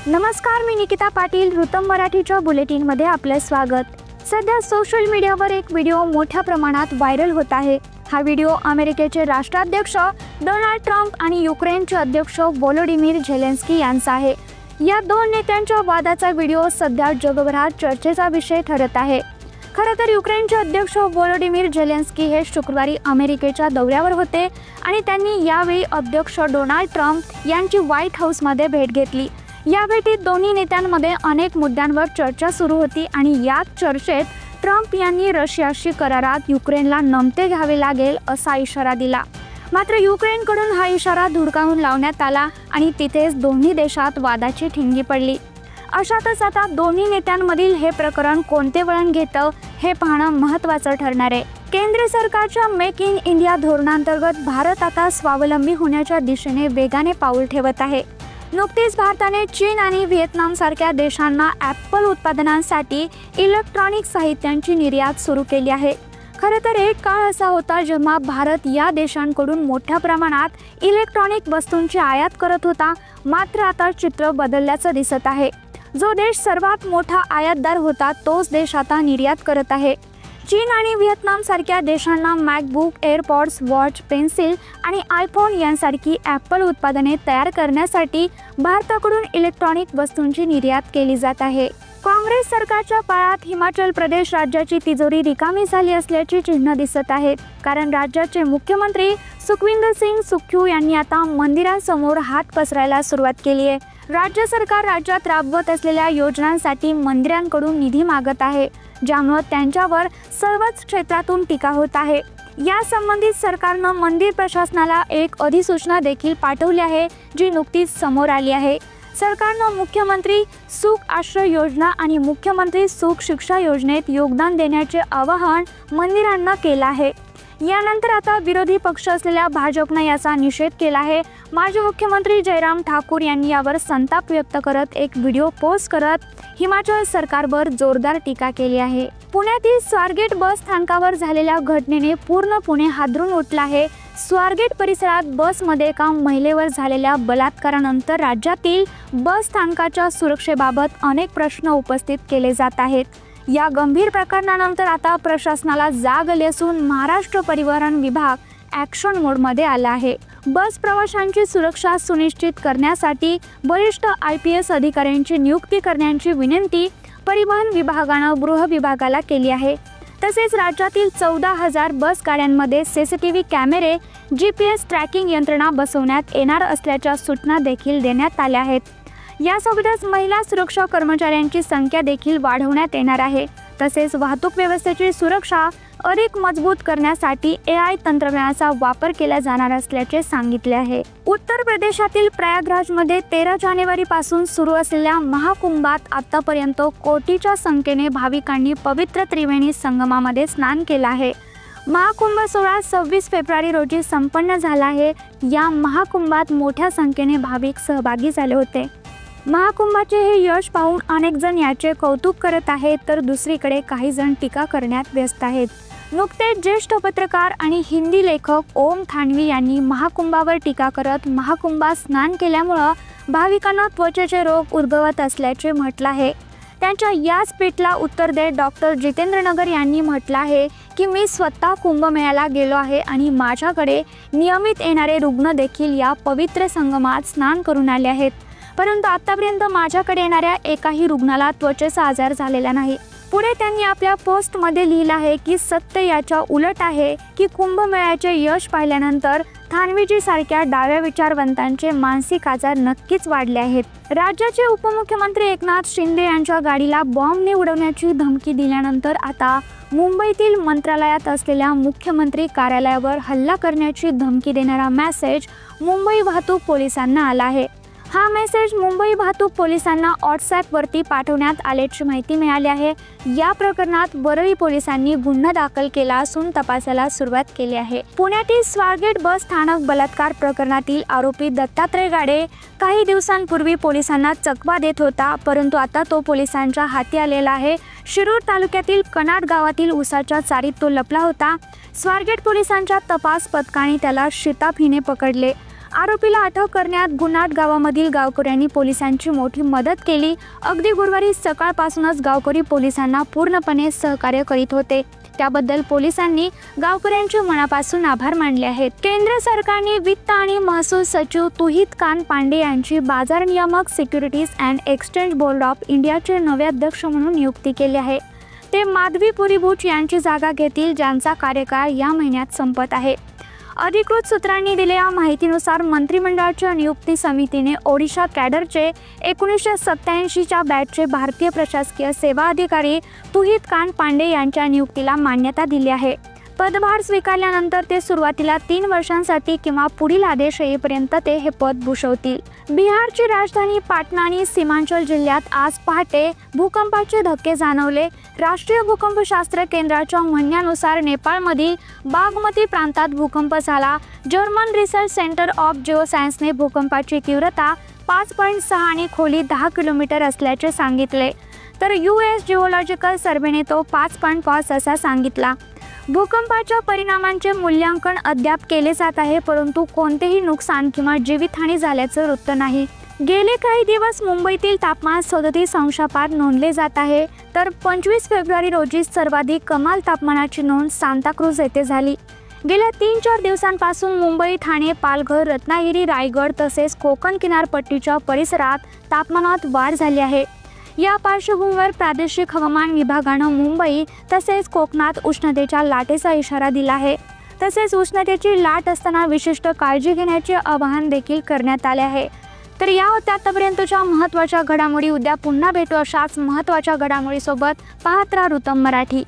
नमस्कार, मी निकिता पाटील. ऋतम मराठीच्या बुलेटिनमध्ये आपले स्वागत. सध्या सोशल मीडियावर एक व्हिडिओ मोठ्या प्रमाणात व्हायरल होत आहे. हा व्हिडिओ अमेरिकेचे राष्ट्राध्यक्ष डोनाल्ड ट्रम्प आणि युक्रेनचे अध्यक्ष व्होलोडिमीर झेलेन्स्की यांचा आहे. या दोन नेत्यांच्या वादाचा व्हिडिओ सध्या जगभरात चर्चेचा विषय ठरत आहे. खरं तर युक्रेनचे अध्यक्ष व्होलोडिमीर झेलेन्स्की हे शुक्रवारी अमेरिकेच्या दौऱ्यावर होते आणि त्यांनी यावेळी अध्यक्ष डोनाल्ड ट्रम्प यांची व्हाईट हाऊसमध्ये भेट घेतली. या भेटीत दोन्ही नेत्यांमध्ये अनेक मुद्द्यांवर चर्चा सुरू होती आणि याच चर्चेत ट्रम्प यांनी रशियाशी करारात युक्रेनला नमते घ्यावे लागेल असा इशारा दिला. मात्र युक्रेनकडून हा इशारा धुडकावून लावण्यात आला आणि तिथेच दोन्ही देशात वादाची ठिणगी पडली. अशातच आता दोन्ही नेत्यांमधील हे प्रकरण कोणते वळण घेतं हे पाहणं महत्त्वाचं ठरणार आहे. केंद्र सरकारच्या मेक इन इंडिया धोरणांतर्गत भारत आता स्वावलंबी होण्याच्या दिशेने वेगाने पाऊल ठेवत आहे. नुकतीच भारताने चीन आणि व्हिएतनाम सारख्या देशांना ॲपल उत्पादनांसाठी इलेक्ट्रॉनिक साहित्यांची निर्यात सुरू केली आहे. खरं तर एक काळ असा होता जेव्हा भारत या देशांकडून मोठ्या प्रमाणात इलेक्ट्रॉनिक वस्तूंची आयात करत होता. मात्र आता चित्र बदलल्याचं दिसत आहे. जो देश सर्वात मोठा आयातदार होता तोच देश आता निर्यात करत आहे. चीन आणि व्हिएतनाम सारख्या देशांना मॅकबुक, एअरपॉड्स, वॉच, पेन्सिल आणि आयफोन यांसारखी ॲपल उत्पादने तयार करण्यासाठी भारताकडून इलेक्ट्रॉनिक वस्तूंची निर्यात केली जात आहे. काँग्रेस सरकारच्या काळात हिमाचल प्रदेश राज्याची तिजोरी रिकामी झाली असल्याची चिन्ह दिसत आहेत. कारण राज्याचे मुख्यमंत्री सुखविंदर सिंग सुक्खू यांनी आता मंदिरांसमोर हात पसरायला सुरुवात केली आहे. राज्य सरकार राज्यात राबवत असलेल्या योजनांसाठी मंदिरांकडून निधी मागत आहे, ज्यामुळे त्यांच्यावर सर्वच क्षेत्रातून टीका होत आहे. या संबंधित सरकारनं मंदिर प्रशासनाला एक अधिसूचना देखील पाठवली आहे, जी नुकतीच समोर आली आहे. सरकारनं मुख्यमंत्री सुख आश्रय योजना आणि मुख्यमंत्री सुख शिक्षा योजनेत योगदान देण्याचे आवाहन मंदिरांना केलं आहे. यानंतर आता विरोधी पक्ष असलेल्या भाजपने याचा निषेध केला आहे. माजी मुख्यमंत्री जयराम ठाकूर यांनी यावर संताप व्यक्त करत एक व्हिडिओ पोस्ट करत हिमाचल सरकारवर जोरदार टीका केली आहे. पुण्यातील स्वारगेट बस स्थानकावर झालेल्या घटनेने पूर्ण पुणे हादरून उठलं आहे. स्वारगेट परिसरात बसमध्ये एका महिलेवर झालेल्या बलात्कारानंतर राज्यातील बस स्थानकाच्या सुरक्षेबाबत अनेक प्रश्न उपस्थित केले जात आहेत. या गंभीर प्रकरणानंतर आता प्रशासनाला जाग आली असून महाराष्ट्र परिवहन विभाग ॲक्शन मोडमध्ये आला आहे. बस प्रवाशांची सुरक्षा सुनिश्चित करण्यासाठी वरिष्ठ IPS अधिकाऱ्यांची नियुक्ती करण्याची विनंती परिवहन विभागानं गृह विभागाला केली आहे. तसेच राज्यातील 14,000 बस गाड्यांमध्ये CCTV कॅमेरे, GPS ट्रॅकिंग यंत्रणा बसवण्यात येणार असल्याच्या सूचना देखील देण्यात आल्या आहेत. यासोबतच महिला सुरक्षा कर्मचाऱ्यांची संख्या देखील वाढवण्यात येणार आहे. तसेच वाहतूक व्यवस्थेची सुरक्षा अधिक मजबूत करण्यासाठी AI तंत्रज्ञानाचा वापर केला जाणार असल्याचे सांगितले आहे. उत्तर प्रदेशातील प्रयागराजमध्ये 13 जानेवारीपासून सुरू असलेल्या महाकुंभात आतापर्यंत कोटीच्या संख्येने भाविकांनी पवित्र त्रिवेणी संगमामध्ये स्नान केलं आहे. महाकुंभ सोहळा 26 फेब्रुवारी रोजी संपन्न झाला आहे. या महाकुंभात मोठ्या संख्येने भाविक सहभागी झाले होते. महाकुंभाचे हे यश पाहून अनेक जण याचे कौतुक करत आहेत, तर दुसरीकडे काही जण टीका करण्यात व्यस्त आहेत. नुकतेच ज्येष्ठ पत्रकार आणि हिंदी लेखक ओम थानवी यांनी महाकुंभावर टीका करत महाकुंभात स्नान केल्यामुळं भाविकांना त्वचेचे रोग उद्भवत असल्याचे म्हटलं आहे. त्यांच्या याच ट्विटला उत्तर देत डॉक्टर जितेंद्र नगर यांनी म्हटलं आहे की मी स्वतः कुंभमेळ्याला गेलो आहे आणि माझ्याकडे नियमित येणारे रुग्ण देखील या पवित्र संगमात स्नान करून आले आहेत, परंतु आतापर्यंत माझ्याकडे येणाऱ्या एकाही रुग्णाला त्वचेचा आजार झालेला नाही. पुढे त्यांनी आपल्या पोस्टमध्ये लिहिलं आहे की सत्य याच्या उलट आहे की कुंभमेळ्याचे यश पाहिल्यानंतर थानवीजी सारख्या डाव्या विचारवंतांचे मानसिक आजार नक्कीच वाढले आहेत. राज्याचे उपमुख्यमंत्री एकनाथ शिंदे यांच्या गाडीला बॉम्बने उडवण्याची धमकी दिल्यानंतर आता मुंबईतील मंत्रालयात असलेल्या मुख्यमंत्री कार्यालयावर हल्ला करण्याची धमकी देणारा मेसेज मुंबई वाहतूक पोलिसांना आला आहे. हा मेसेज मुंबई वाहतूक पोलिसांना व्हॉट्सॲपवरती पाठवण्यात आल्याची माहिती मिळाली आहे. या प्रकरणात वरळी पोलिसांनी गुन्हा दाखल केला असून तपासाला सुरुवात केली आहे. पुण्यातील स्वारगेट बस स्थानक बलात्कार प्रकरणातील आरोपी दत्तात्रय गाडे काही दिवसांपूर्वी पोलिसांना चकवा देत होता, परंतु आता तो पोलिसांच्या हाती आलेला आहे. शिरूर तालुक्यातील कनाड गावातील उसाच्या चारीत तो लपला होता. स्वारगेट पोलिसांच्या तपास पथकाने त्याला शिताफीने पकडले. आरोपीला अटक करण्यात गुन्हाट गावामधील गावकऱ्यांनी पोलिसांची मोठी मदत केली। अगदी गुरुवारी सकाळपासूनच गावकरी पोलिसांना पूर्णपणे सहकार्य करीत होते, त्याबद्दल पोलिसांनी गावकऱ्यांचे मनापासून आभार मानले आहेत। केंद्र सरकारने वित्त आणि महसूल सचिव तुहितकांत पांडे यांची बाजार नियामक securities and exchange board of इंडियाचे नवे अध्यक्ष म्हणून नियुक्ती केली आहे। ते माधवी पुरीबुच यांची जागा घेतील, ज्यांचा कार्यकाळ या महिन्यात संपत आहे। अधिकृत सूत्रांनी दिलेल्या माहितीनुसार मंत्रिमंडळाच्या नियुक्ती समितीने ओडिशा कॅडरचे 1987च्या बॅचचे भारतीय प्रशासकीय सेवा अधिकारी तुहितकांत पांडे यांच्या नियुक्तीला मान्यता दिली आहे। पदभार स्वीकारल्यानंतर ते सुरुवातीला 3 वर्षांसाठी किंवा पुढील आदेश येईपर्यंत ते हे पद भूषवतील। बिहारची राजधानी पाटणा आणि सीमांचल जिल्ह्यात आज पहाटे भूकंपाचे धक्के जाणवले। राष्ट्रीय भूकंपशास्त्र केंद्राच्या म्हणण्यानुसार नेपाळमधील बागमती प्रांतात भूकंप झाला। जर्मन रिसर्च सेंटर ऑफ जिओसायन्सने भूकंपाची तीव्रता 5.6 आणि खोली 10 किलोमीटर असल्याचे सांगितले, तर US जिओलॉजिकल सर्व्हेने तो 5.5 असा सांगितला। भूकंपाच्या परिणामांचे मूल्यांकन अद्याप केले जात आहे, परंतु कोणतेही नुकसान किंवा जीवितहानी झाल्याचं वृत्त नाही। गेले काही दिवस मुंबईतील तापमान 37 अंशापार नोंदले जात आहे, तर 25 फेब्रुवारी रोजी सर्वाधिक कमाल तापमानाची नोंद सांताक्रूज येथे झाली। गेल्या 3-4 दिवसांपासून मुंबई, ठाणे, पालघर, रत्नागिरी, रायगड तसेच कोकण किनारपट्टीच्या परिसरात तापमानात वाढ झाली आहे। या पार्श्वभूमीवर प्रादेशिक हवामान विभागानं मुंबई तसेच कोकणात उष्णतेच्या लाटेचा इशारा दिला आहे। तसेच उष्णतेची लाट असताना विशिष्ट काळजी घेण्याचे आवाहन देखील करण्यात आले आहे। तर या होत्या आतापर्यंतच्या महत्त्वाच्या घडामोडी। उद्या पुन्हा भेटू अशाच महत्त्वाच्या घडामोडीसोबत। पाहत राहा ऋतम मराठी।